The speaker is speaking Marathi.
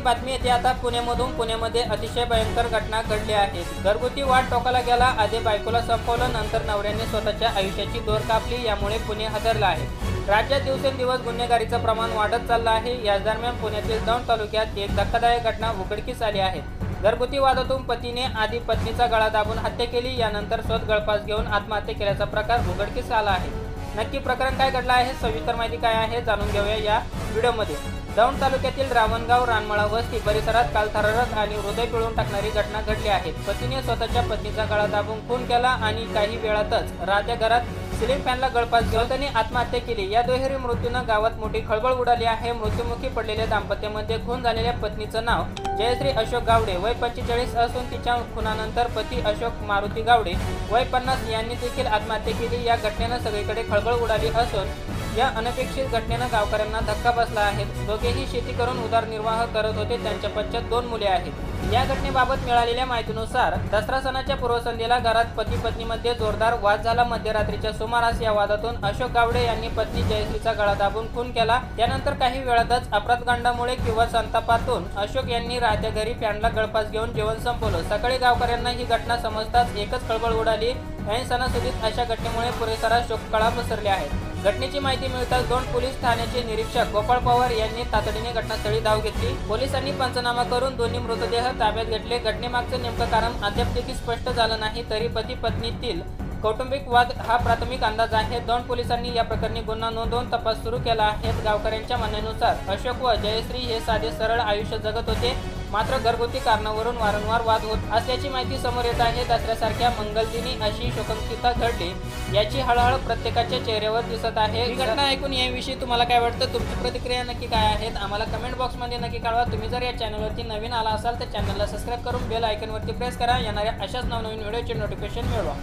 बातमी येते आता पुण्यामध्ये अतिशय भयंकर घटना घडली आहे। घरगुती वाद टोकाला गेला। आधी बायकोला संपवलं, नंतर नवऱ्याने स्वतःच्या आयुष्याची दोर कापली। यामुळे पुणे हादरलं आहे। राज्यात दिवसेंदिवस गुन्हेगारीचं प्रमाण वाढत चाललं आहे। याच दरम्यान पुण्यातील दौंड तालुक्यात एक धक्कादायक घटना उघडकीस आली आहे। घरगुती वादातून पतीने आधी पत्नीचा गळा दाबून हत्या केली, यानंतर स्वतः गळफास घेऊन आत्महत्या केल्याचा प्रकार उघडकीस आला आहे। नक्की प्रकरण काय घडलं आहे, सविस्तर माहिती काय आहे जाणून घेऊया या व्हिडिओमध्ये। दौंड तालुक्यातील रावणगाव रानमळा वस्ती परिसरात काल थरारक आणि हृदय पिळून टाकणारी घटना घडली आहे। पतीने स्वतःच्या पत्नीचा गळा दाबून खून केला आणि काही वेळातच राहत्या घरात सिलिंग फॅनला गळफास घेऊन त्यांनी आत्महत्या केली। या दुहेरी मृत्यूनं गावात मोठी खळबळ उडाली आहे। मृत्युमुखी पडलेल्या दाम्पत्यामध्ये खून झालेल्या पत्नीचं नाव जयश्री अशोक गावडे वय 45 असून तिच्या खुनानंतर पती अशोक मारुती गावडे वय 50 यांनी देखील आत्महत्या केली। या घटनेनं सगळीकडे खळबळ उडाली असून या अनपेक्षित घटनेनं गावकऱ्यांना धक्का बसला आहे। दोघेही शेती करून उदरनिर्वाह करत होते। त्यांच्या पश्चात 2 मुले आहेत। या घटनेबाबत मिळालेल्या माहितीनुसार दसरा सणाच्या पूर्वसंध्येला घरात पती पत्नीमध्ये जोरदार वाद झाला। मध्यरात्रीच्या सुमारास या वादातून अशोक गावडे यांनी पत्नी जयश्रीचा गळा दाबून खून केला। त्यानंतर काही वेळातच अपराधकांडामुळे किंवा संतापातून अशोक यांनी राहत्या घरी फॅनला गळफास घेऊन जेवण संपवलं। सकाळी गावकऱ्यांना ही घटना समजताच एकच खळबळ उडाली। ऐन सणासुदीत अशा घटनेमुळे परिसरात शोककळा पसरली आहे। घटनेची माहिती मिळताच दौंड पोलीस ठाण्याचे निरीक्षक गोपाळ पवार यांनी तातडीने घटनास्थळी धाव घेतली। पोलिसांनी पंचनामा करून दोन्ही मृतदेह ताब्यात घेतले। घटनेमागचं नेमकं कारण अद्याप देखील स्पष्ट झालं नाही, तरी पती पत्नीतील कौटुंबिक वाद हा प्राथमिक अंदाज आहे। दौंड पोलिसांनी या प्रकरणी गुन्हा नोंदवून तपास सुरू केला आहे। गावकऱ्यांच्या म्हणण्यानुसार अशोक व जयश्री हे साधे सरळ आयुष्य जगत होते, मात्र घरगुती कारणावरून वारंवार वाद होत असल्याची माहिती समोर येत आहे। दसऱ्यासारख्या मंगलदिनी अशी शोकांतिका घडली याची हळहळ प्रत्येकाच्या चेहऱ्यावर दिसत आहे। ही घटना ऐकून याविषयी तुम्हाला काय वाटतं, तुमची प्रतिक्रिया नक्की काय आहेत आम्हाला कमेंट बॉक्समध्ये नक्की कळवा। तुम्ही जर या चॅनलवरती नवीन आला असाल तर चॅनलला सबस्क्राईब करून बेल आयकॉनवरती प्रेस करा। येणाऱ्या अशाच नवनवीन व्हिडिओचे नोटिफिकेशन मिळवा।